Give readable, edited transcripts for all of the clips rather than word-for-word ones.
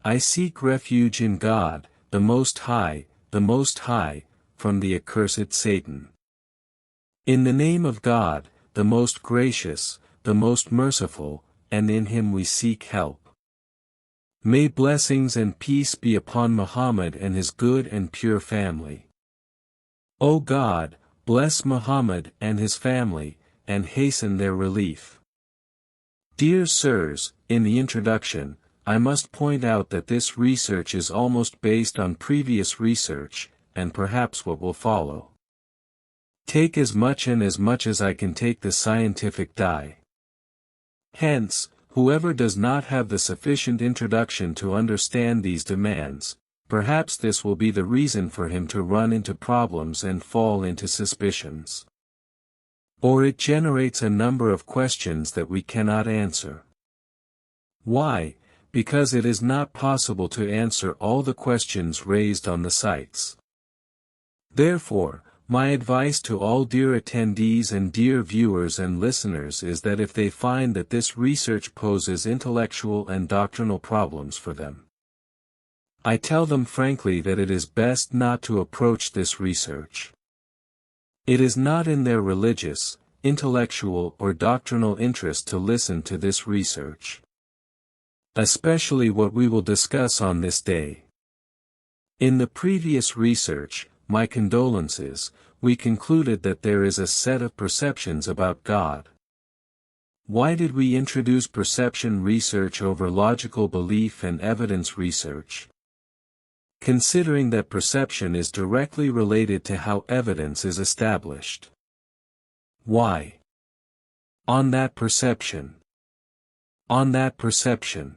I seek refuge in God, the Most High, from the accursed Satan. In the name of God, the most gracious, the most merciful, and in him we seek help. May blessings and peace be upon Muhammad and his good and pure family. O God, bless Muhammad and his family, and hasten their relief. Dear sirs, in the introduction, I must point out that this research is almost based on previous research, and perhaps what will follow. Take as much as I can take the scientific die. Hence, whoever does not have the sufficient introduction to understand these demands, perhaps this will be the reason for him to run into problems and fall into suspicions. Or it generates a number of questions that we cannot answer. Why? Because it is not possible to answer all the questions raised on the sites. Therefore, my advice to all dear attendees and dear viewers and listeners is that if they find that this research poses intellectual and doctrinal problems for them, I tell them frankly that it is best not to approach this research. It is not in their religious, intellectual or doctrinal interest to listen to this research. Especially what we will discuss on this day. In the previous research, my condolences, we concluded that there is a set of perceptions about God. Why did we introduce perception research over logical belief and evidence research? Considering that perception is directly related to how evidence is established. Why? On that perception. On that perception.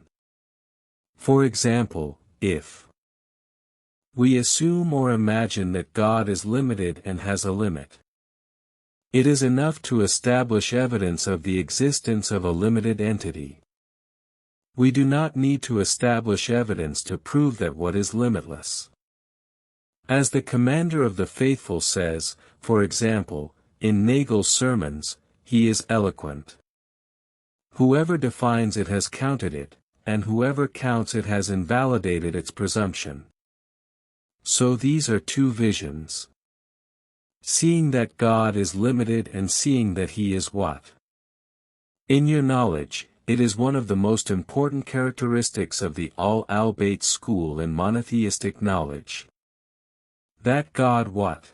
For example, if we assume or imagine that God is limited and has a limit, it is enough to establish evidence of the existence of a limited entity. We do not need to establish evidence to prove that what is limitless. As the commander of the faithful says, for example, in Nagel's sermons, he is eloquent. Whoever defines it has counted it, and whoever counts it has invalidated its presumption. So these are two visions. Seeing that God is limited and seeing that he is what? In your knowledge, it is one of the most important characteristics of the Al-Bayt school in monotheistic knowledge. That God what?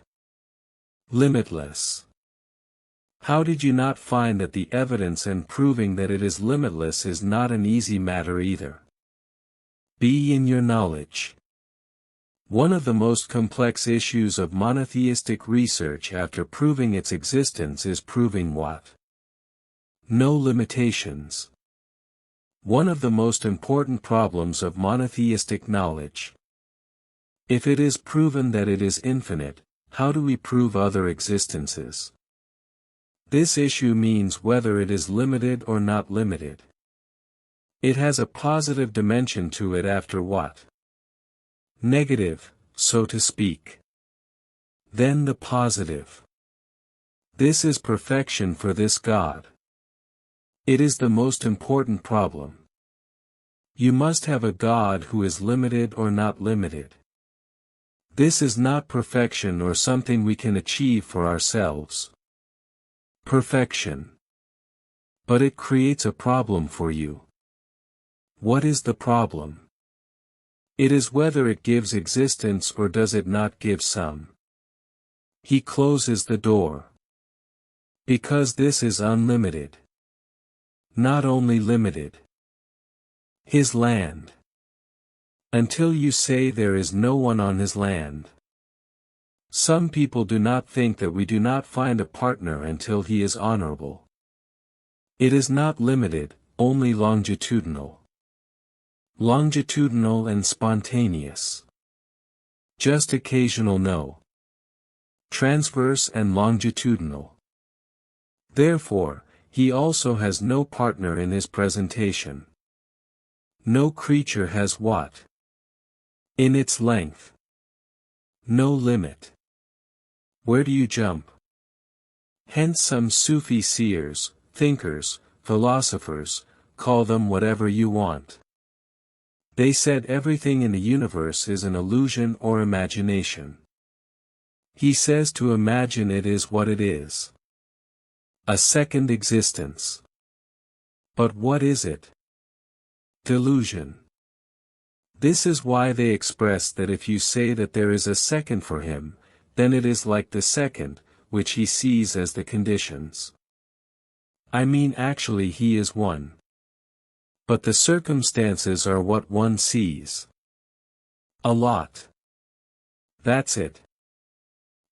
Limitless. How did you not find that the evidence and proving that it is limitless is not an easy matter either? Be in your knowledge. One of the most complex issues of monotheistic research after proving its existence is proving what? No limitations. One of the most important problems of monotheistic knowledge. If it is proven that it is infinite, how do we prove other existences? This issue means whether it is limited or not limited. It has a positive dimension to it after what? Negative, so to speak. Then the positive. This is perfection for this God. It is the most important problem. You must have a God who is limited or not limited. This is not perfection or something we can achieve for ourselves. Perfection. But it creates a problem for you. What is the problem? It is whether it gives existence or does it not give some. He closes the door. Because this is unlimited. Not only limited. His land. Until you say there is no one on his land. Some people do not think that we do not find a partner until he is honorable. It is not limited, only longitudinal. Longitudinal and spontaneous. Just occasional no. Transverse and longitudinal. Therefore, he also has no partner in his presentation. No creature has what? In its length. No limit. Where do you jump? Hence some Sufi seers, thinkers, philosophers, call them whatever you want. They said everything in the universe is an illusion or imagination. He says to imagine it is what it is. A second existence. But what is it? Delusion. This is why they express that if you say that there is a second for him, then it is like the second, which he sees as the conditions. I mean actually he is one. But the circumstances are what one sees. A lot. That's it.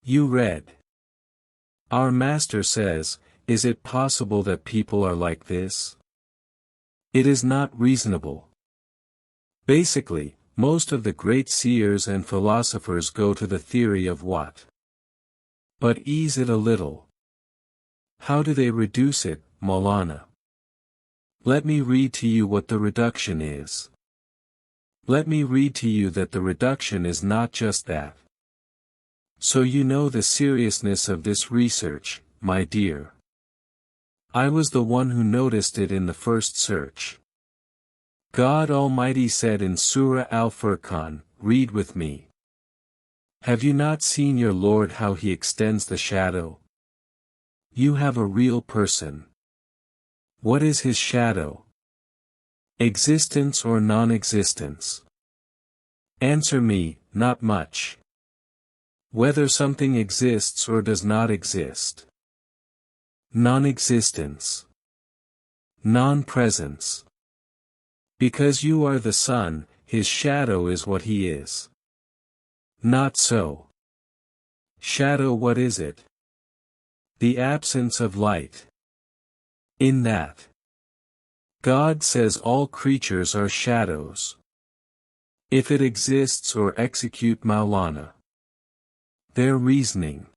You read. Our master says, is it possible that people are like this? It is not reasonable. Basically, most of the great seers and philosophers go to the theory of what? But ease it a little. How do they reduce it, Maulana? Let me read to you what the reduction is. Let me read to you that the reduction is not just that. So you know the seriousness of this research, my dear. I was the one who noticed it in the first search. God Almighty said in Surah Al-Furqan, read with me. Have you not seen your Lord how he extends the shadow? You have a real person. What is his shadow? Existence or non-existence? Answer me, not much. Whether something exists or does not exist. Non-existence. Non-presence. Because you are the sun, his shadow is what he is. Not so. Shadow, what is it? The absence of light. In that. God says all creatures are shadows. If it exists or execute Maulana. Their reasoning.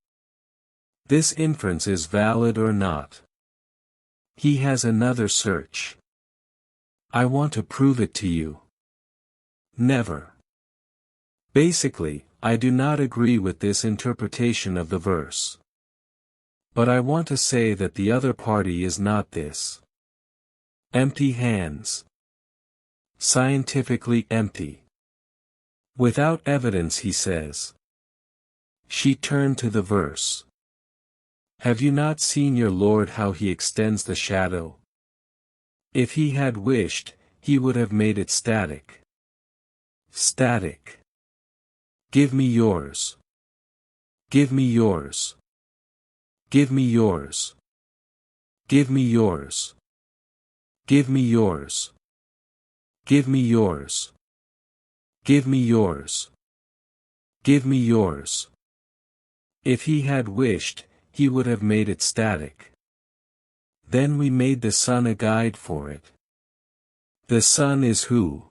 This inference is valid or not. He has another search. I want to prove it to you. Never. Basically, I do not agree with this interpretation of the verse. But I want to say that the other party is not this. Empty hands. Scientifically empty. Without evidence, he says. She turned to the verse. Have you not seen your Lord how he extends the shadow? If he had wished, he would have made it static. Static. Give me yours. Give me yours. Give me yours. Give me yours. Give me yours. Give me yours. Give me yours. Give me yours. If he had wished, he would have made it static. Then we made the sun a guide for it. The sun is who?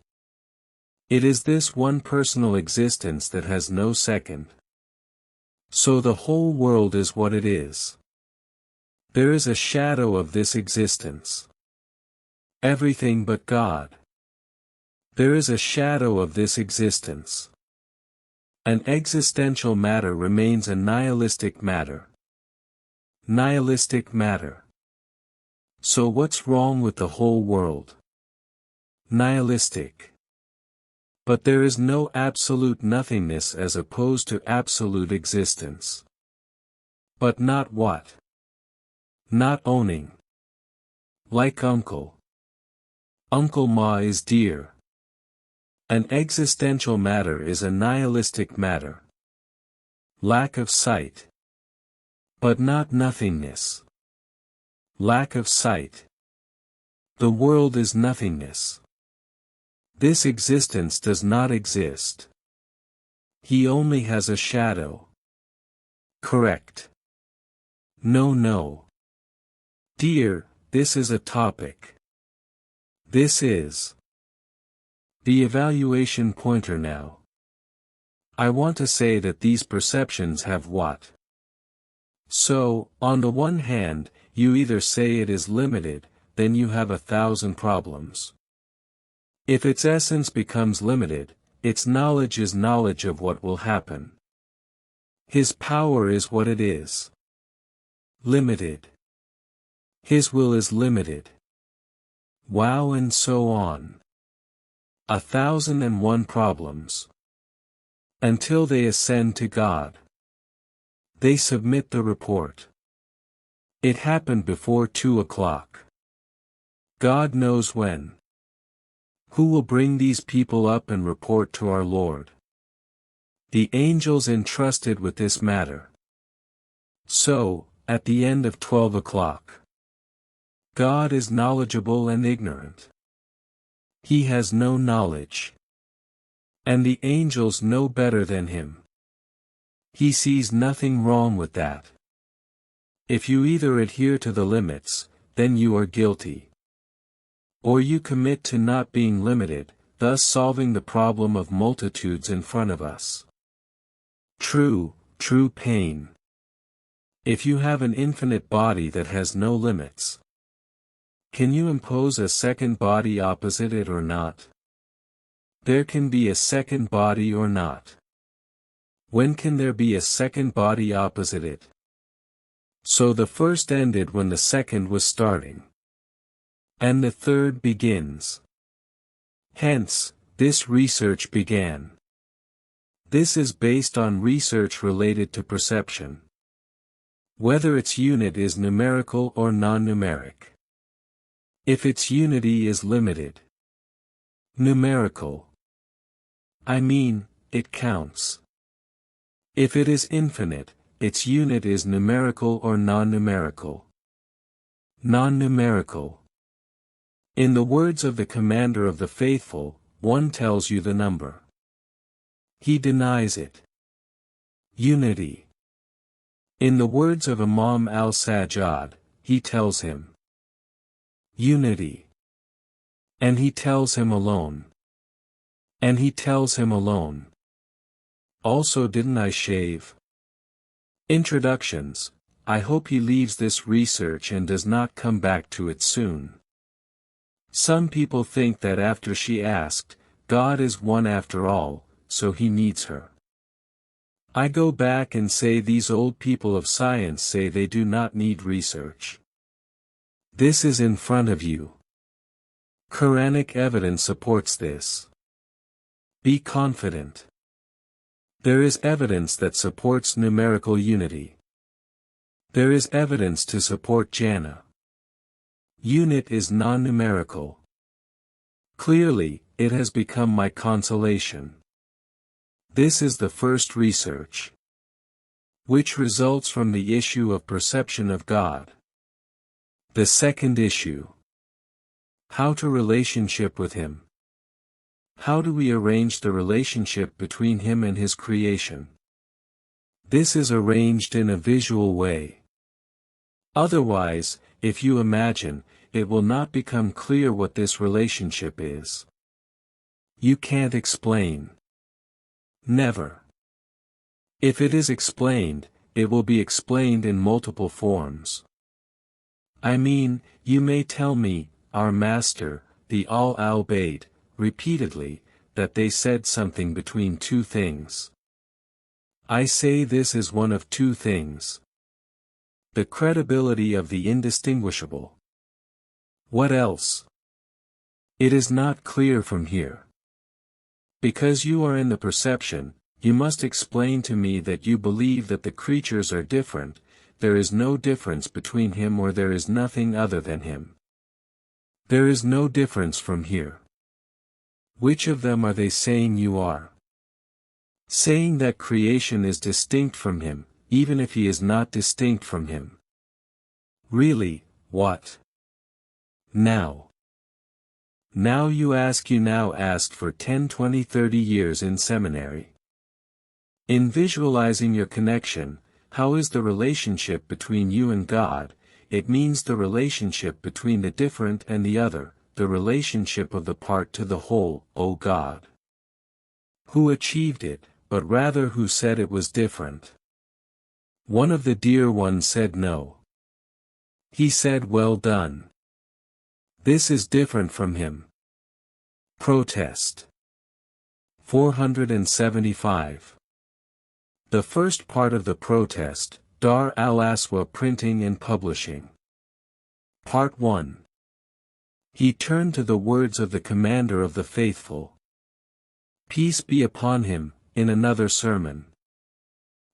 It is this one personal existence that has no second. So the whole world is what it is. There is a shadow of this existence. Everything but God. There is a shadow of this existence. An existential matter remains a nihilistic matter. Nihilistic matter. So what's wrong with the whole world? Nihilistic. But there is no absolute nothingness as opposed to absolute existence. But not what? Not owning. Like uncle. Uncle Ma is dear. An existential matter is a nihilistic matter. Lack of sight. But not nothingness. Lack of sight. The world is nothingness. This existence does not exist. He only has a shadow. Correct. No. Dear, this is a topic. This is the evaluation pointer now. I want to say that these perceptions have what? So, on the one hand, you either say it is limited, then you have 1,000 problems. If its essence becomes limited, its knowledge is knowledge of what will happen. His power is what it is. Limited. His will is limited. Wow, and so on. 1,001 problems. Until they ascend to God. They submit the report. It happened before 2 o'clock. God knows when. Who will bring these people up and report to our Lord? The angels entrusted with this matter. So, at the end of 12 o'clock. God is knowledgeable and ignorant. He has no knowledge. And the angels know better than him. He sees nothing wrong with that. If you either adhere to the limits, then you are guilty. Or you commit to not being limited, thus solving the problem of multitudes in front of us. True pain. If you have an infinite body that has no limits, can you impose a second body opposite it or not? There can be a second body or not. When can there be a second body opposite it? So the first ended when the second was starting. And the third begins. Hence, this research began. This is based on research related to perception. Whether its unit is numerical or non-numeric. If its unity is limited. Numerical. I mean, it counts. If it is infinite, its unit is numerical or non-numerical. Non-numerical. In the words of the commander of the faithful, one tells you the number. He denies it. Unity. In the words of Imam al-Sajjad, he tells him. Unity. And he tells him alone. And he tells him alone. Also, didn't I shave? Introductions. I hope he leaves this research and does not come back to it soon. Some people think that after she asked, God is one after all, so he needs her. I go back and say these old people of science say they do not need research. This is in front of you. Quranic evidence supports this. Be confident. There is evidence that supports numerical unity. There is evidence to support Jannah. Unit is non-numerical. Clearly, it has become my consolation. This is the first research, which results from the issue of perception of God. The second issue. How to relationship with Him. How do we arrange the relationship between Him and His creation? This is arranged in a visual way. Otherwise, if you imagine, it will not become clear what this relationship is. You can't explain. Never. If it is explained, it will be explained in multiple forms. I mean, you may tell me, our Master, the Al-Bayt, repeatedly, that they said something between two things. I say this is one of two things. The credibility of the indistinguishable. What else? It is not clear from here. Because you are in the perception, you must explain to me that you believe that the creatures are different, there is no difference between Him or there is nothing other than Him. There is no difference from here. Which of them are they saying you are? Saying that creation is distinct from Him, even if He is not distinct from Him. Really, what? Now you now asked for 10, 20, 30 years in seminary. In visualizing your connection, how is the relationship between you and God? It means the relationship between the different and the other, the relationship of the part to the whole, O God. Who achieved it, but rather who said it was different? One of the dear ones said no. He said well done. This is different from Him. Protest. 475. The first part of the protest, Dar al-Aswa Printing and Publishing. Part 1. He turned to the words of the Commander of the Faithful, Peace be upon him, in another sermon.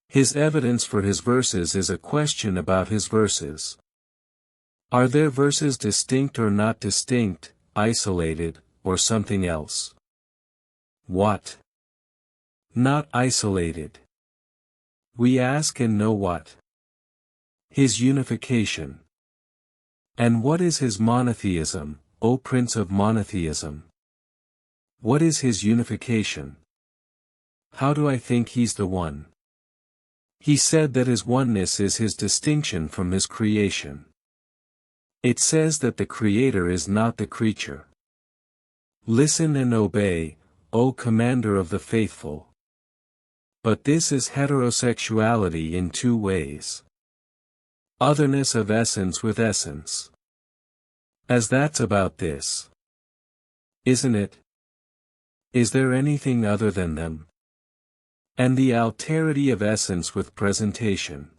His evidence for his verses is a question about his verses. Are their verses distinct or not distinct, isolated, or something else? What? Not isolated. We ask and know what? His unification. And what is his monotheism, O Prince of Monotheism? What is his unification? How do I think he's the one? He said that his oneness is his distinction from his creation. It says that the Creator is not the creature. Listen and obey, O Commander of the Faithful. But this is heterosexuality in two ways. Otherness of essence with essence. As that's about this. Isn't it? Is there anything other than them? And the alterity of essence with presentation.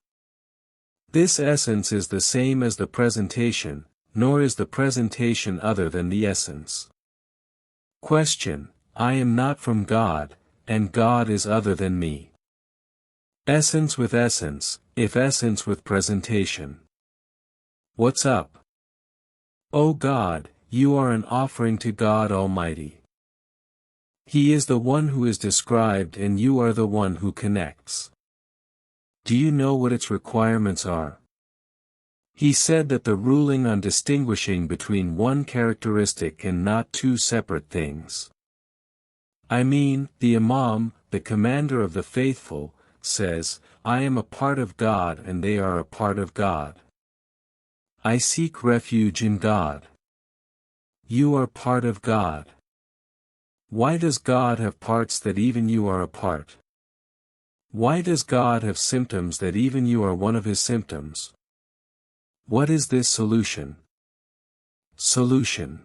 This essence is the same as the presentation, nor is the presentation other than the essence. Question: I am not from God, and God is other than me. Essence with essence, if essence with presentation. What's up? O God, you are an offering to God Almighty. He is the one who is described and you are the one who connects. Do you know what its requirements are? He said that the ruling on distinguishing between one characteristic and not two separate things. I mean, the Imam, the commander of the faithful, says, I am a part of God and they are a part of God. I seek refuge in God. You are part of God. Why does God have parts that even you are a part? Why does God have symptoms that even you are one of his symptoms? What is this solution? Solution.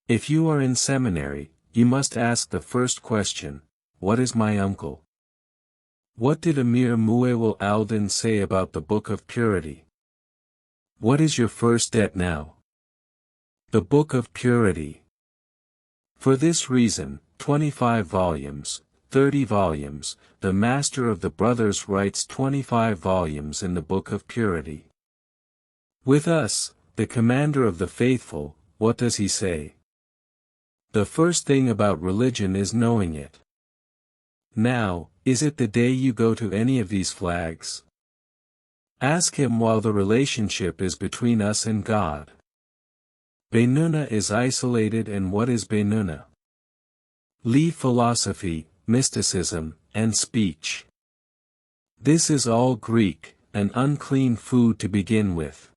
If you are in seminary, you must ask the first question, what is my uncle? What did Amir Muawwal al-Din say about the Book of Purity? What is your first debt now? The Book of Purity. For this reason, 25 volumes, 30 volumes, the Master of the Brothers writes 25 volumes in the Book of Purity. With us, the Commander of the Faithful, what does he say? The first thing about religion is knowing it. Now, is it the day you go to any of these flags? Ask him while the relationship is between us and God. Bainuna is isolated, and what is Bainuna? Leave philosophy, mysticism, and speech. This is all Greek, an unclean food to begin with.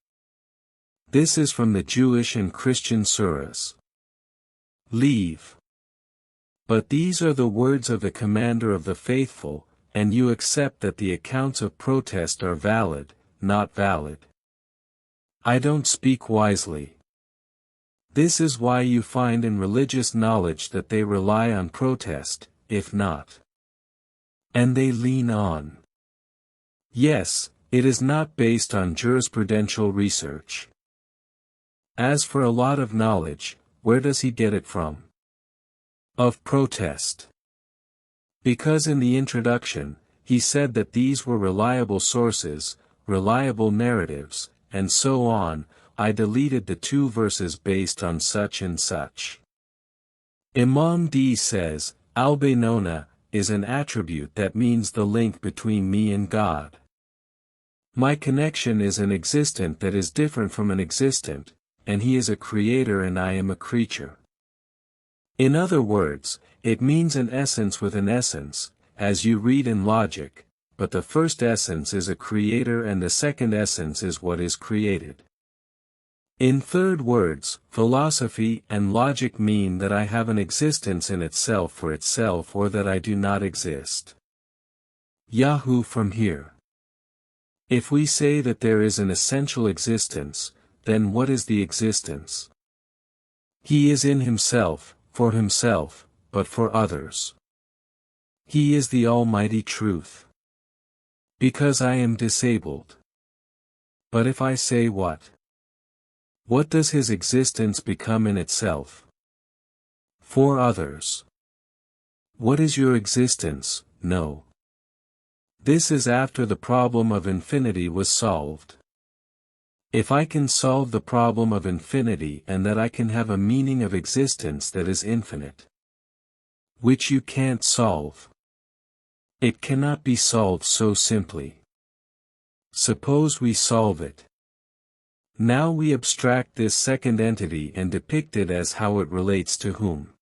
This is from the Jewish and Christian surahs. Leave. But these are the words of the Commander of the Faithful, and you accept that the accounts of protest are valid, not valid. I don't speak wisely. This is why you find in religious knowledge that they rely on protest, if not. And they lean on. Yes, it is not based on jurisprudential research. As for a lot of knowledge, where does he get it from? Of protest. Because in the introduction, he said that these were reliable sources, reliable narratives, and so on. I deleted the 2 verses based on such and such. Imam D says, Al-Bainona is an attribute that means the link between me and God. My connection is an existent that is different from an existent, and he is a creator and I am a creature. In other words, it means an essence with an essence, as you read in logic, but the first essence is a creator and the second essence is what is created. In third words, philosophy and logic mean that I have an existence in itself for itself or that I do not exist. Yahoo from here. If we say that there is an essential existence, then what is the existence? He is in himself, but for others. He is the Almighty Truth. Because I am disabled. But if I say what? What does his existence become in itself? For others. What is your existence? No. This is after the problem of infinity was solved. If I can solve the problem of infinity and that I can have a meaning of existence that is infinite, which you can't solve. It cannot be solved so simply. Suppose we solve it. Now we abstract this second entity and depict it as how it relates to whom.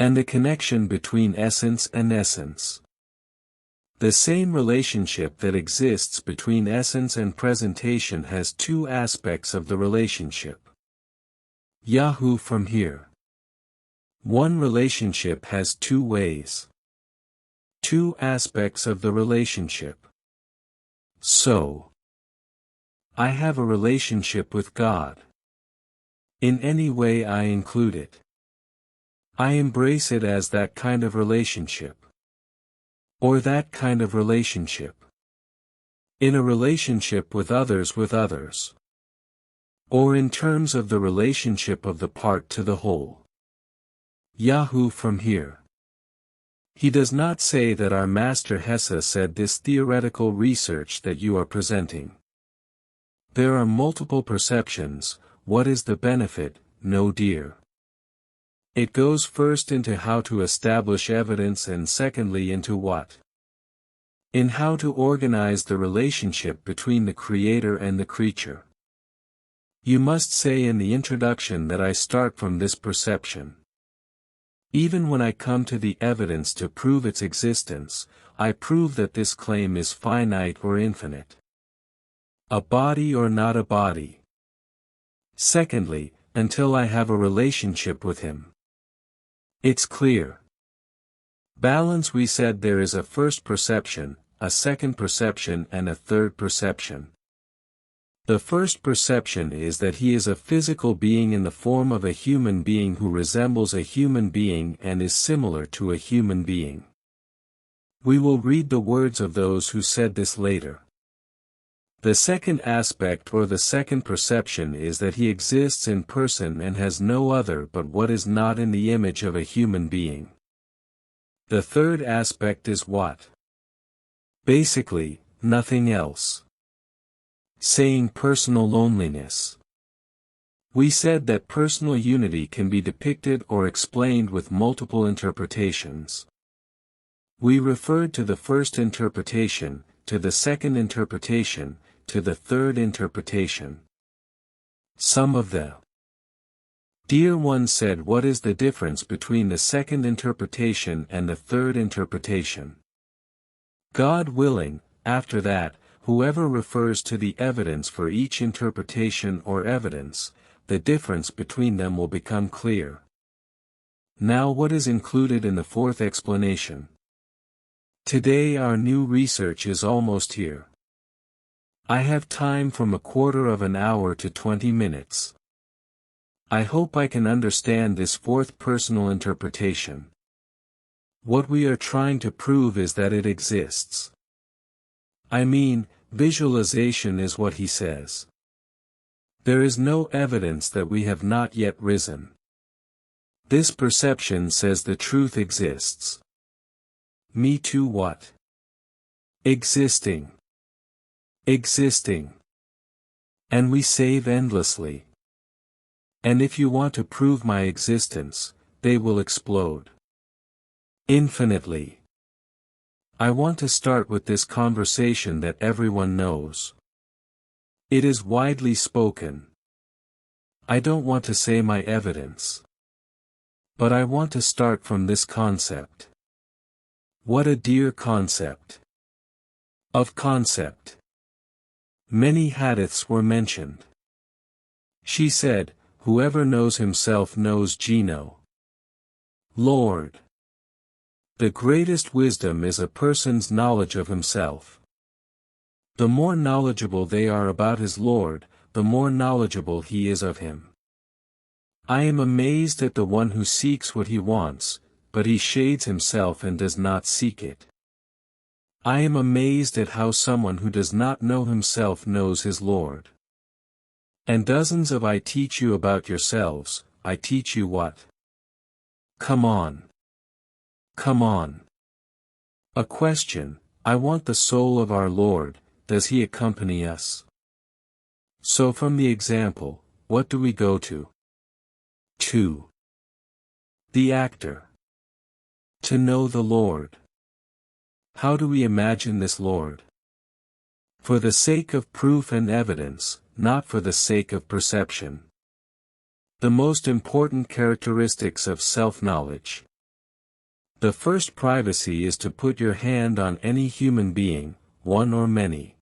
And the connection between essence and essence. The same relationship that exists between essence and presentation has two aspects of the relationship. Yahoo from here. One relationship has two ways. Two aspects of the relationship. So, I have a relationship with God. In any way I include it. I embrace it as that kind of relationship. Or that kind of relationship. In a relationship with others. Or in terms of the relationship of the part to the whole. Yahoo from here. He does not say that our master Hesse said this theoretical research that you are presenting. There are multiple perceptions. What is the benefit? No dear. It goes first into how to establish evidence and secondly into what? In how to organize the relationship between the creator and the creature. You must say in the introduction that I start from this perception. Even when I come to the evidence to prove its existence, I prove that this claim is finite or infinite. A body or not a body. Secondly, until I have a relationship with him. It's clear. Balance. We said there is a first perception, a second perception and a third perception. The first perception is that he is a physical being in the form of a human being who resembles a human being and is similar to a human being. We will read the words of those who said this later. The second aspect or the second perception is that he exists in person and has no other but what is not in the image of a human being. The third aspect is what? Basically, nothing else. Saying personal loneliness. We said that personal unity can be depicted or explained with multiple interpretations. We referred to the first interpretation, to the second interpretation, to the third interpretation. Some of the dear ones said, what is the difference between the second interpretation and the third interpretation? God willing, after that, whoever refers to the evidence for each interpretation or evidence, the difference between them will become clear. Now what is included in the fourth explanation? Today our new research is almost here. I have time from a quarter of an hour to 20 minutes. I hope I can understand this fourth personal interpretation. What we are trying to prove is that it exists. I mean, visualization is what he says. There is no evidence that we have not yet risen. This perception says the truth exists. Me too what? Existing. Existing. And we save endlessly. And if you want to prove my existence, they will explode. Infinitely. I want to start with this conversation that everyone knows. It is widely spoken. I don't want to say my evidence. But I want to start from this concept. What a dear concept. Of concept. Many hadiths were mentioned. She said, whoever knows himself knows Gino. Lord. The greatest wisdom is a person's knowledge of himself. The more knowledgeable they are about his Lord, the more knowledgeable he is of him. I am amazed at the one who seeks what he wants, but he shades himself and does not seek it. I am amazed at how someone who does not know himself knows his Lord. And dozens of I teach you about yourselves, I teach you what? Come on. Come on. A question, I want the soul of our Lord, does he accompany us? So from the example, what do we go to? 2. The actor. To know the Lord. How do we imagine this Lord? For the sake of proof and evidence, not for the sake of perception. The most important characteristics of self-knowledge. The first privacy is to put your hand on any human being, one or many.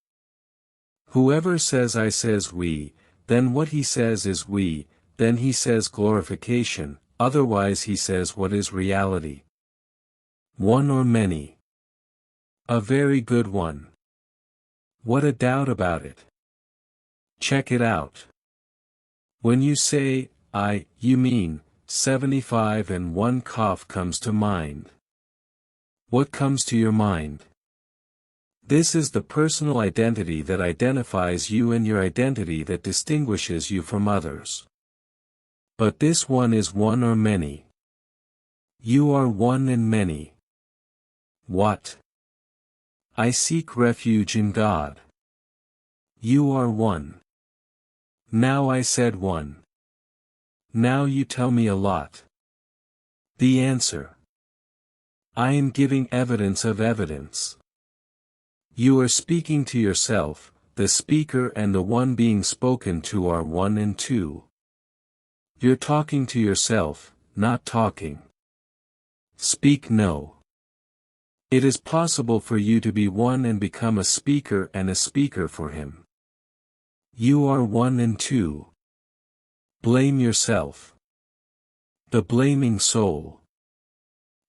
Whoever says I says we, then what he says is we, then he says glorification, otherwise he says what is reality. One or many. A very good one. What a doubt about it. Check it out. When you say, you mean, 75 and one cough comes to mind. What comes to your mind? This is the personal identity that identifies you and your identity that distinguishes you from others. But this one is one or many. You are one and many. What? I seek refuge in God. You are one. Now I said one. Now you tell me a lot. The answer. I am giving evidence of evidence. You are speaking to yourself, the speaker and the one being spoken to are one and two. You're talking to yourself, not talking. Speak no. It is possible for you to be one and become a speaker and a speaker for him. You are one and two. Blame yourself. The blaming soul.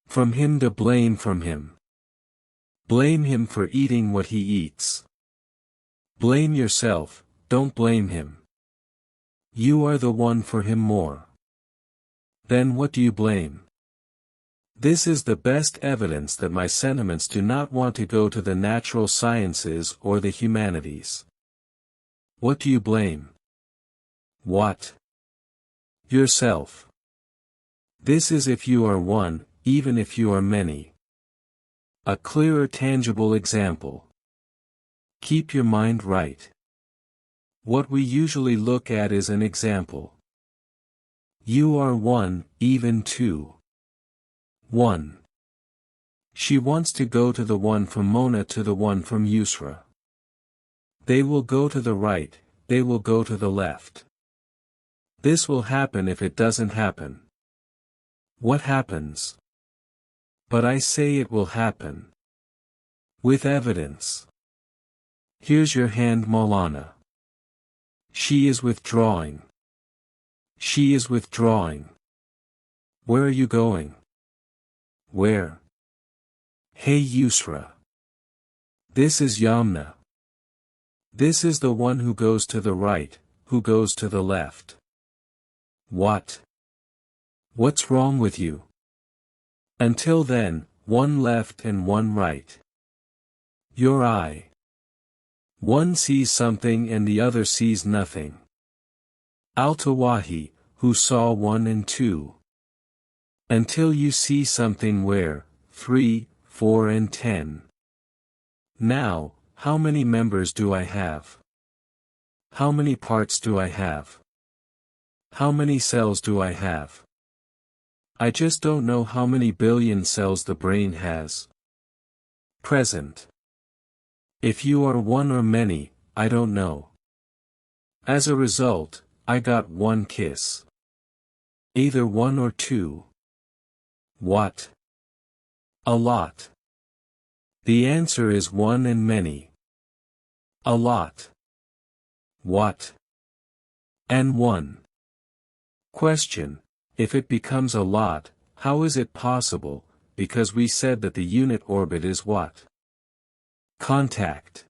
From him to blame from him. Blame him for eating what he eats. Blame yourself, don't blame him. You are the one for him more. Then what do you blame? This is the best evidence that my sentiments do not want to go to the natural sciences or the humanities. What do you blame? What? Yourself. This is if you are one, even if you are many. A clearer tangible example. Keep your mind right. What we usually look at is an example. You are one, even two. 1. She wants to go to the one from Mona to the one from Yusra. They will go to the right, they will go to the left. This will happen if it doesn't happen. What happens? But I say it will happen. With evidence. Here's your hand, Maulana. She is withdrawing. She is withdrawing. Where are you going? Where? Hey Yusra. This is Yamna. This is the one who goes to the right, who goes to the left. What? What's wrong with you? Until then, one left and one right. Your eye. One sees something and the other sees nothing. Al-Tawahi, who saw 1 and 2. Until you see something where, 3, 4 and 10. Now, how many members do I have? How many parts do I have? How many cells do I have? I just don't know how many billion cells the brain has. Present. If you are one or many, I don't know. As a result, I got one kiss. Either one or two. What? A lot. The answer is one and many. A lot. What? And one. Question. If it becomes a lot, how is it possible, because we said that the unit orbit is what? Contact.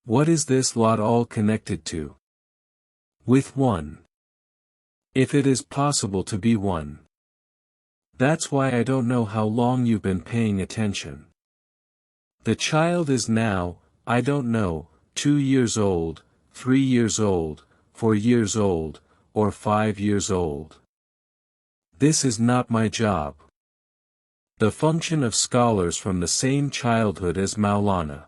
What is this lot all connected to? With one. If it is possible to be one. That's why I don't know how long you've been paying attention. The child is now, I don't know, 2 years old, 3 years old, 4 years old, or 5 years old. This is not my job. The function of scholars from the same childhood as Maulana.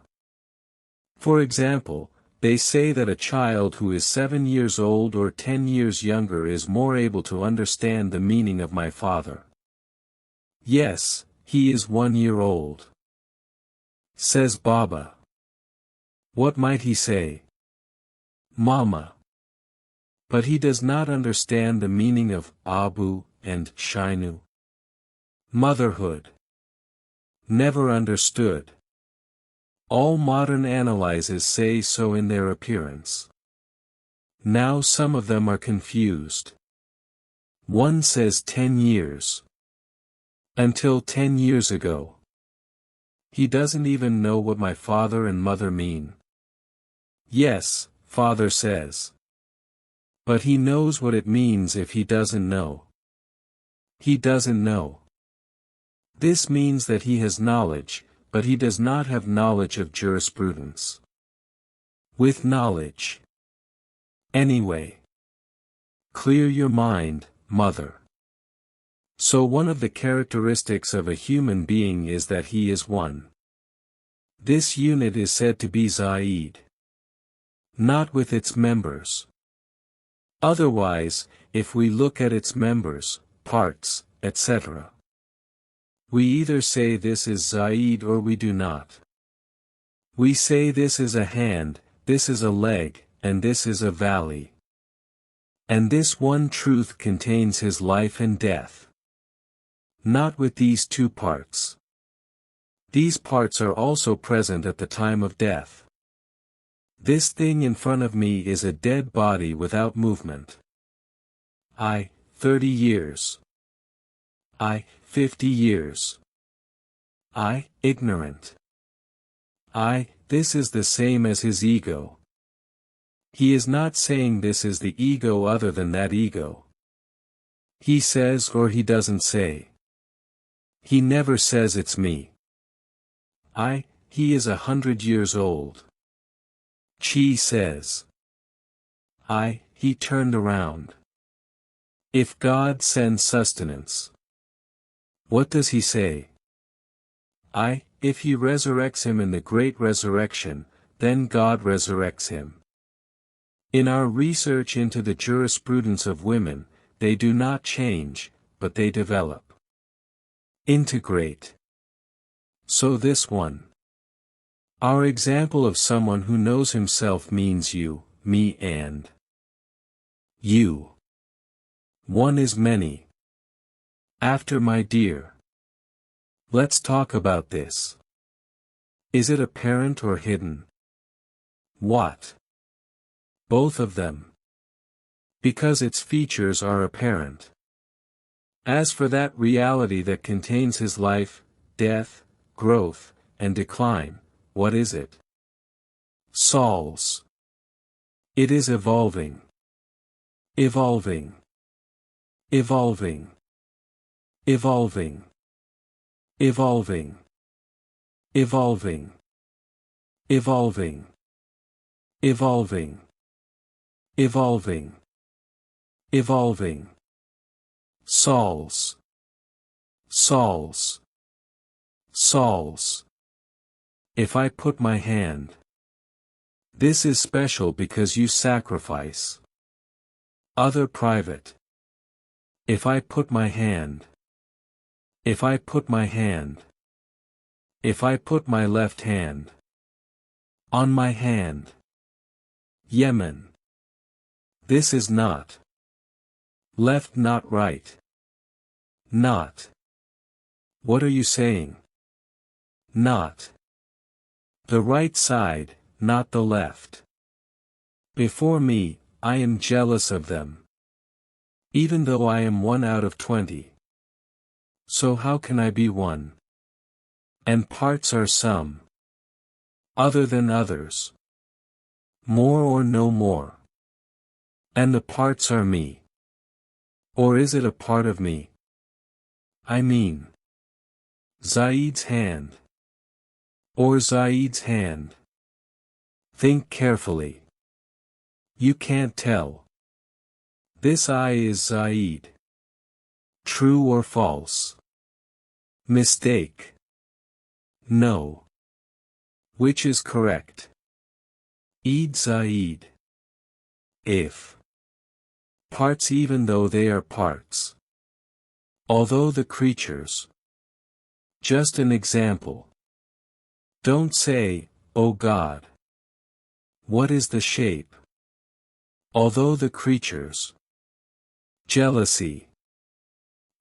For example, they say that a child who is 7 years old or 10 years younger is more able to understand the meaning of my father. Yes, he is 1 year old. Says Baba. What might he say? Mama. But he does not understand the meaning of Abu and Shainu. Motherhood. Never understood. All modern analyses say so in their appearance. Now some of them are confused. One says 10 years. Until 10 years ago. He doesn't even know what my father and mother mean. Yes, father says. But he knows what it means if he doesn't know. He doesn't know. This means that he has knowledge, but he does not have knowledge of jurisprudence. With knowledge. Anyway. Clear your mind, mother. So one of the characteristics of a human being is that he is one. This unit is said to be Zaid. Not with its members. Otherwise, if we look at its members, parts, etc. We either say this is Zaid or we do not. We say this is a hand, this is a leg, and this is a valley. And this one truth contains his life and death. Not with these two parts. These parts are also present at the time of death. This thing in front of me is a dead body without movement. 30 years. 50 years. Ignorant. This is the same as his ego. He is not saying this is the ego other than that ego. He says or he doesn't say. He never says it's me. He is 100 years old. Chi says. He turned around. If God sends sustenance. What does he say? If he resurrects him in the great resurrection, then God resurrects him. In our research into the jurisprudence of women, they do not change, but they develop. Integrate. So this one. Our example of someone who knows himself means you, me and you. One is many. After my dear. Let's talk about this. Is it apparent or hidden? What? Both of them. Because its features are apparent. As for that reality that contains his life, death, growth, and decline, what is it? Souls. It is evolving. Evolving. Evolving. Evolving. Evolving. Evolving. Evolving. Evolving. Evolving. Evolving. Souls. Souls. Souls. If I put my hand. This is special because you sacrifice. Other private. If I put my hand. If I put my hand. If I put my left hand. On my hand. Yemen. This is not. Left not right. Not. What are you saying? Not. The right side, not the left. Before me, I am jealous of them. Even though I am 1 out of 20. So how can I be one? And parts are some. Other than others. More or no more. And the parts are me. Or is it a part of me? I mean. Zaid's hand. Or Zaid's hand. Think carefully. You can't tell. This eye is Zaid. True or false? Mistake. No. Which is correct? Eid Zaid. If. Parts even though they are parts. Although the creatures. Just an example. Don't say, "Oh God." What is the shape? Although the creatures. Jealousy.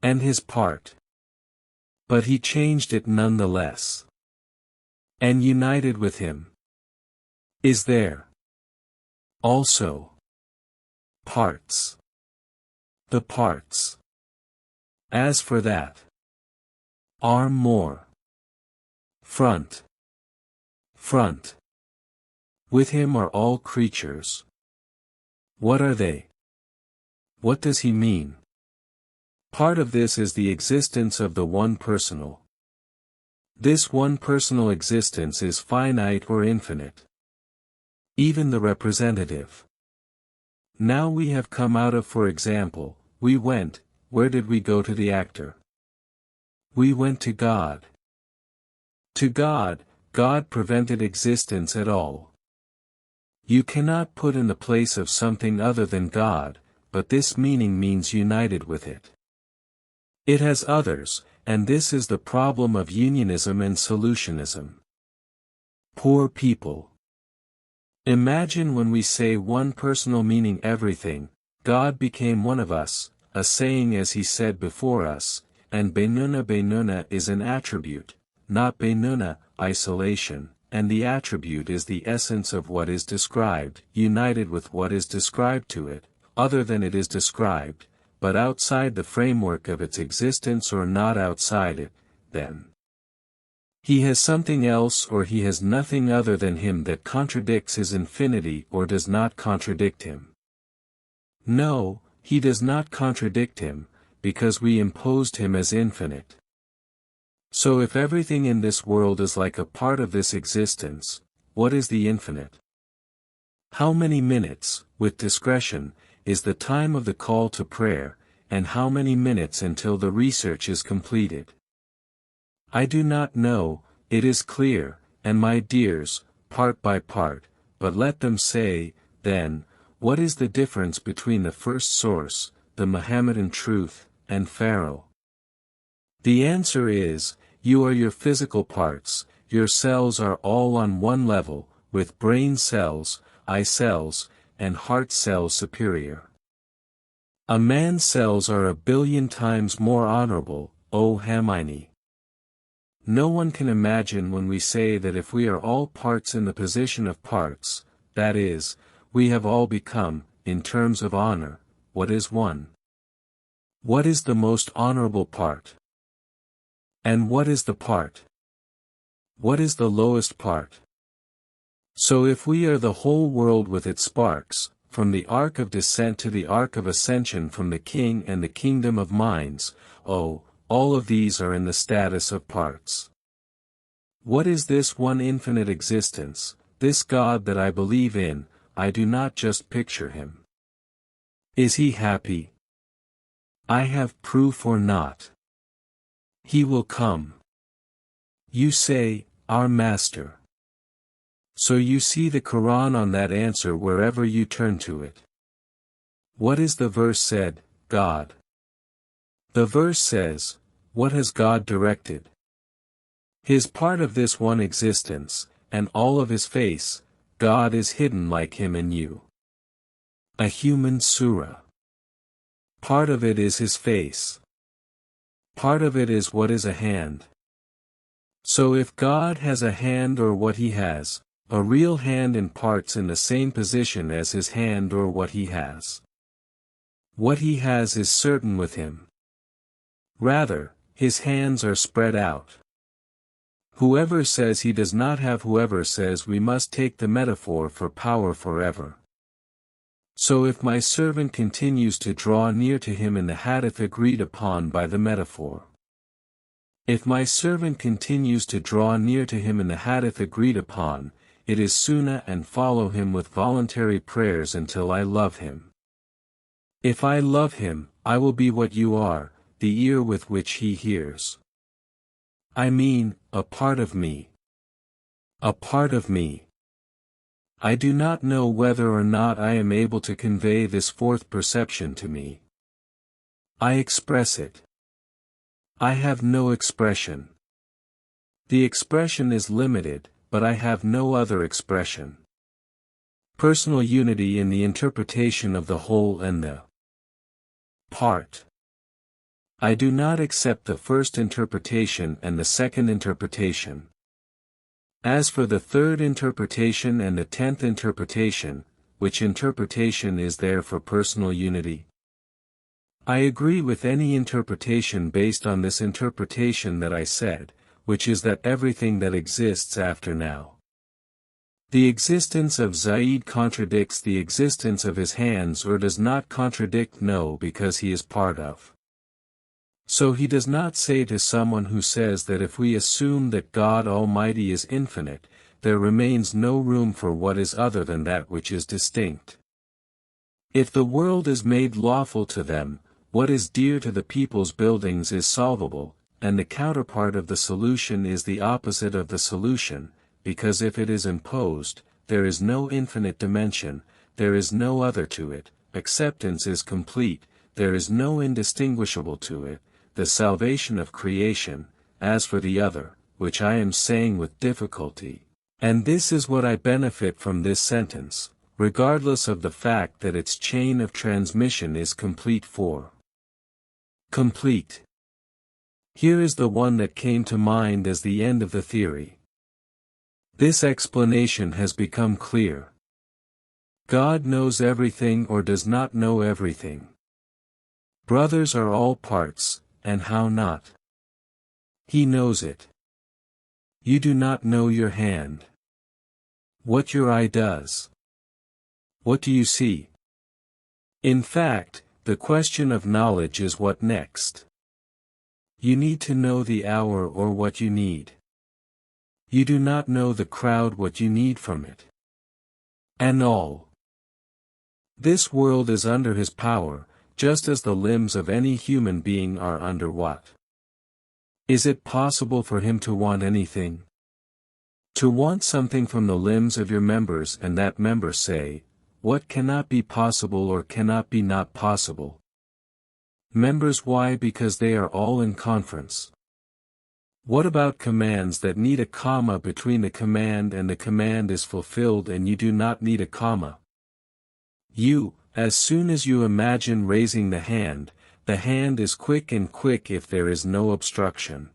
And his part. But he changed it nonetheless. And united with him. Is there. Also. Parts. The parts. As for that. Are more. Front. Front. With him are all creatures. What are they? What does he mean? Part of this is the existence of the one personal. This one personal existence is finite or infinite. Even the representative. Now we have come out of, for example, we went, where did we go? To the actor? We went to God. To God, God prevented existence at all. You cannot put in the place of something other than God, but this meaning means united with it. It has others, and this is the problem of unionism and solutionism. Poor people. Imagine when we say one personal meaning everything, God became one of us, a saying as he said before us, and Benuna is an attribute, not Benuna, isolation, and the attribute is the essence of what is described, united with what is described to it, other than it is described, but outside the framework of its existence or not outside it, then. He has something else or he has nothing other than him that contradicts his infinity or does not contradict him. No, he does not contradict him, because we imposed him as infinite. So if everything in this world is like a part of this existence, what is the infinite? How many minutes, with discretion, is the time of the call to prayer, and how many minutes until the research is completed? I do not know, it is clear, and my dears, part by part, but let them say, then, what is the difference between the first source, the Mohammedan truth, and Pharaoh? The answer is, you are your physical parts, your cells are all on one level, with brain cells, eye cells, and heart cells superior. A man's cells are 1 billion times more honorable, O Hermione. No one can imagine when we say that if we are all parts in the position of parts, that is, we have all become, in terms of honor, what is one. What is the most honorable part? And what is the part? What is the lowest part? So if we are the whole world with its sparks, from the arc of descent to the arc of ascension, from the king and the kingdom of minds, oh, all of these are in the status of parts. What is this one infinite existence, this God that I believe in? I do not just picture him. Is he happy? I have proof or not. He will come. You say, our Master. So you see the Quran on that answer wherever you turn to it. What is the verse said? God. The verse says, what has God directed? His part of this one existence, and all of his face, God is hidden like him and you. A human surah. Part of it is his face. Part of it is what is a hand. So if God has a hand or what he has, a real hand in parts in the same position as his hand or what he has. What he has is certain with him. Rather, his hands are spread out. Whoever says he does not have, whoever says we must take the metaphor for power forever. So if my servant continues to draw near to him in the hadith agreed upon by the metaphor. If my servant continues to draw near to him in the hadith agreed upon, it is sunnah, and follow him with voluntary prayers until I love him. If I love him, I will be what you are, the ear with which he hears. I mean, a part of me. A part of me. I do not know whether or not I am able to convey this fourth perception to me. I express it. I have no expression. The expression is limited, but I have no other expression. Personal unity in the interpretation of the whole and the part. I do not accept the first interpretation and the second interpretation. As for the third interpretation and the 10th interpretation, which interpretation is there for personal unity? I agree with any interpretation based on this interpretation that I said, which is that everything that exists after now. The existence of Zaid contradicts the existence of his hands or does not contradict no because he is part of. So he does not say to someone who says that if we assume that God Almighty is infinite, there remains no room for what is other than that which is distinct. If the world is made lawful to them, what is dear to the people's buildings is solvable, and the counterpart of the solution is the opposite of the solution, because if it is imposed, there is no infinite dimension, there is no other to it, acceptance is complete, there is no indistinguishable to it, the salvation of creation, as for the other, which I am saying with difficulty. And this is what I benefit from this sentence, regardless of the fact that its chain of transmission is complete for complete. Here is the one that came to mind as the end of the theory. This explanation has become clear. God knows everything or does not know everything. Brothers are all parts, and how not? He knows it. You do not know your hand. What your eye does. What do you see? In fact, the question of knowledge is what next. You need to know the hour or what you need. You do not know the crowd what you need from it. And all. This world is under his power, just as the limbs of any human being are under what? Is it possible for him to want anything? To want something from the limbs of your members and that member say, what cannot be possible or cannot be not possible? Members why? Because they are all in conference. What about commands that need a comma between the command and the command is fulfilled and you do not need a comma? You, as soon as you imagine raising the hand is quick and quick if there is no obstruction.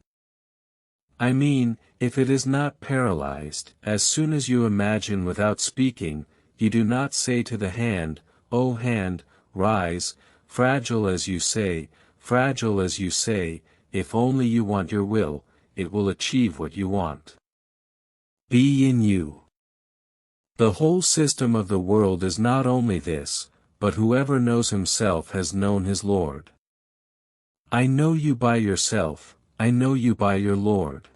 I mean, if it is not paralyzed, as soon as you imagine without speaking, you do not say to the hand, O hand, rise, fragile as you say, if only you want your will, it will achieve what you want. Be in you. The whole system of the world is not only this, but whoever knows himself has known his Lord. I know you by yourself, I know you by your Lord.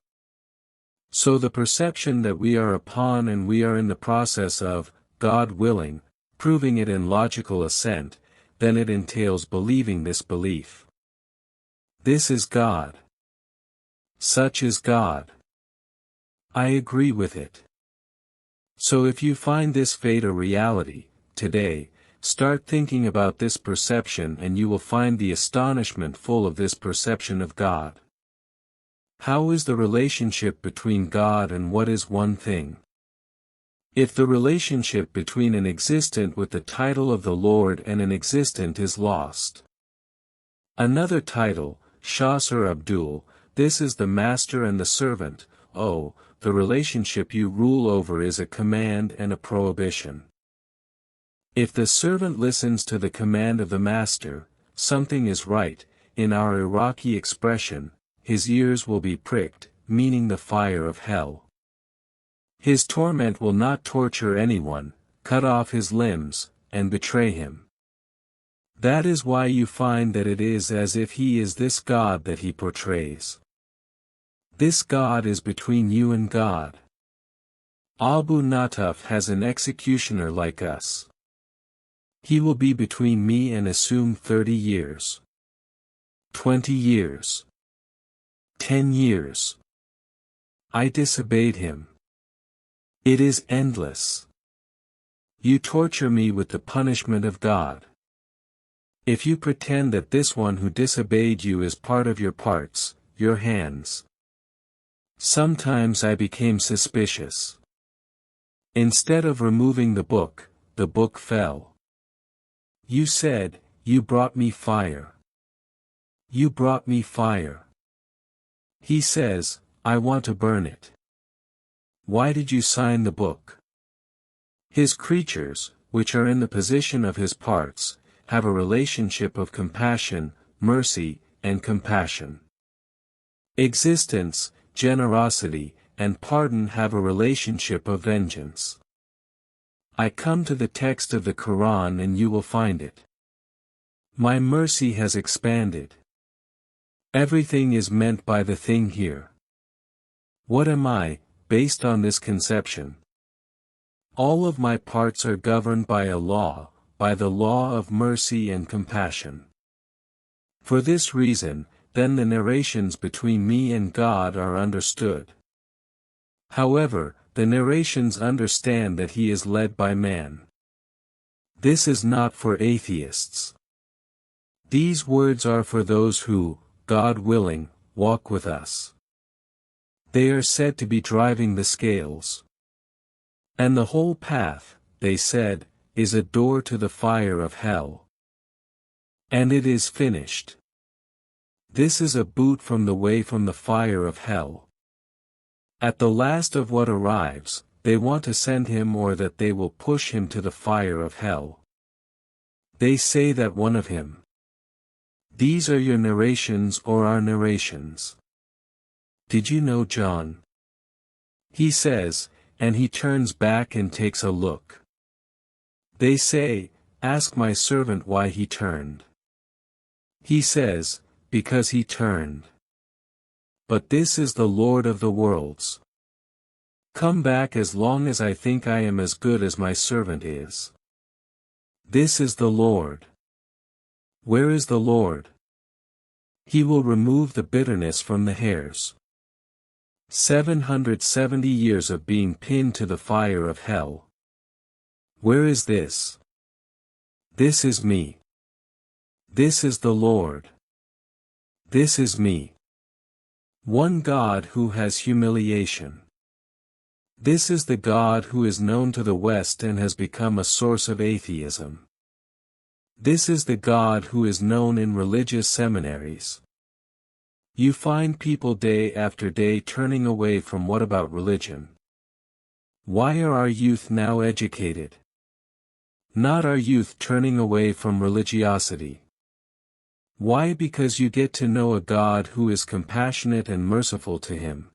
So the perception that we are upon and we are in the process of, God willing, proving it in logical assent, then it entails believing this belief. This is God. Such is God. I agree with it. So if you find this fate a reality, today, start thinking about this perception and you will find the astonishment full of this perception of God. How is the relationship between God and what is one thing? If the relationship between an existent with the title of the Lord and an existent is lost. Another title, Shasr Abdul, this is the master and the servant, oh, the relationship you rule over is a command and a prohibition. If the servant listens to the command of the master, something is right, in our Iraqi expression, his ears will be pricked, meaning the fire of hell. His torment will not torture anyone, cut off his limbs, and betray him. That is why you find that it is as if he is this God that he portrays. This God is between you and God. Abu Nataf has an executioner like us. He will be between me and assume 30 years. 20 years. 10 years. I disobeyed him. It is endless. You torture me with the punishment of God. If you pretend that this one who disobeyed you is part of your parts, your hands. Sometimes I became suspicious. Instead of removing the book fell. You said, you brought me fire. You brought me fire. He says, I want to burn it. Why did you sign the book? His creatures, which are in the position of his parts, have a relationship of compassion, mercy, and compassion. Existence, generosity, and pardon have a relationship of vengeance. I come to the text of the Quran and you will find it. My mercy has expanded. Everything is meant by the thing here. What am I, based on this conception? All of my parts are governed by a law, by the law of mercy and compassion. For this reason, then the narrations between me and God are understood. However, the narrations understand that he is led by man. This is not for atheists. These words are for those who, God willing, walk with us. They are said to be driving the scales. And the whole path, they said, is a door to the fire of hell. And it is finished. This is a boot from the way from the fire of hell. At the last of what arrives, they want to send him or that they will push him to the fire of hell. They say that one of him. These are your narrations or our narrations. Did you know John? He says, and he turns back and takes a look. They say, ask my servant why he turned. He says, because he turned. But this is the Lord of the worlds. Come back as long as I think I am as good as my servant is. This is the Lord. Where is the Lord? He will remove the bitterness from the hairs. 770 years of being pinned to the fire of hell. Where is this? This is me. This is the Lord. This is me. One God who has humiliation. This is the God who is known to the West and has become a source of atheism. This is the God who is known in religious seminaries. You find people day after day turning away from what about religion? Why are our youth now educated? Not our youth turning away from religiosity. Why? Because you get to know a God who is compassionate and merciful to him.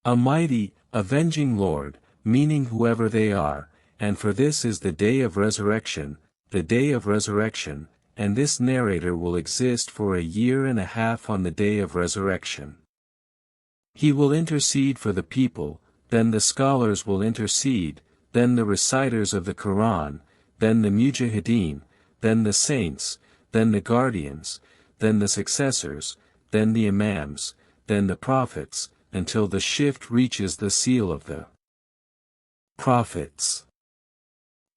A mighty, avenging Lord, meaning whoever they are, and for this is the day of resurrection, and this narrator will exist for 1.5 years on the day of resurrection. He will intercede for the people, then the scholars will intercede, then the reciters of the Quran, then the mujahideen, then the saints, then the guardians, then the successors, then the imams, then the prophets, until the shift reaches the seal of the prophets.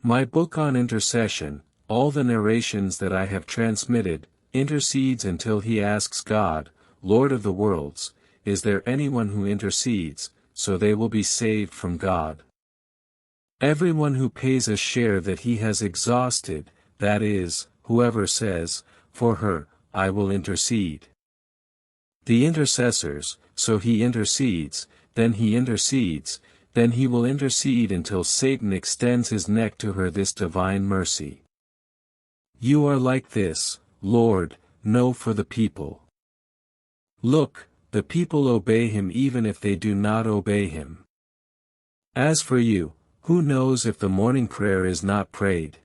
My book on intercession, all the narrations that I have transmitted, intercedes until he asks God, Lord of the worlds, is there anyone who intercedes, so they will be saved from God. Everyone who pays a share that he has exhausted, that is, whoever says, for her, I will intercede. The intercessors, so he intercedes, then he will intercede until Satan extends his neck to her this divine mercy. You are like this, Lord, know for the people. Look, the people obey him even if they do not obey him. As for you, who knows if the morning prayer is not prayed?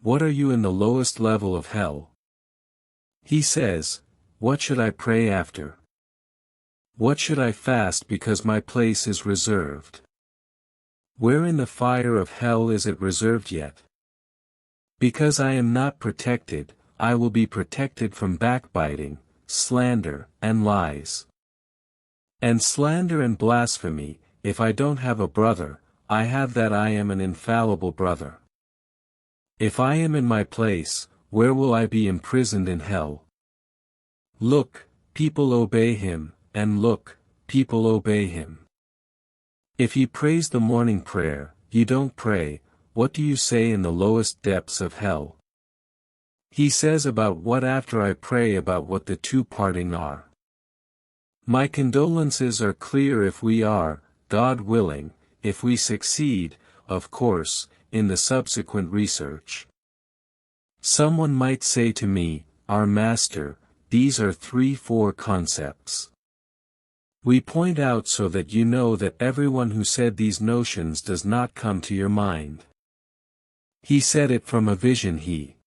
What are you in the lowest level of hell? He says, what should I pray after? What should I fast because my place is reserved? Where in the fire of hell is it reserved yet? Because I am not protected, I will be protected from backbiting, slander, and lies. And slander and blasphemy, if I don't have a brother, I have that I am an infallible brother. If I am in my place, where will I be imprisoned in hell? Look, people obey him, and look, people obey him. If he prays the morning prayer, you don't pray, what do you say in the lowest depths of hell? He says about what after I pray about what the two parting are. My condolences are clear if we are, God willing, if we succeed, of course, in the subsequent research. Someone might say to me, our master, these are 3-4 concepts. We point out so that you know that everyone who said these notions does not come to your mind. He said it from a vision he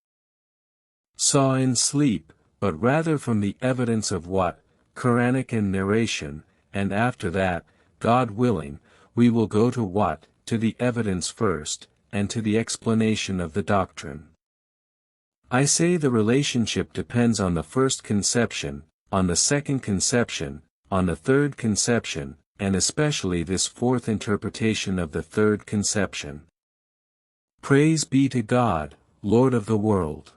saw in sleep, but rather from the evidence of what, Quranic and narration, and after that, God willing, we will go to what, to the evidence first, and to the explanation of the doctrine. I say the relationship depends on the first conception, on the second conception, on the third conception, and especially this fourth interpretation of the third conception. Praise be to God, Lord of the world.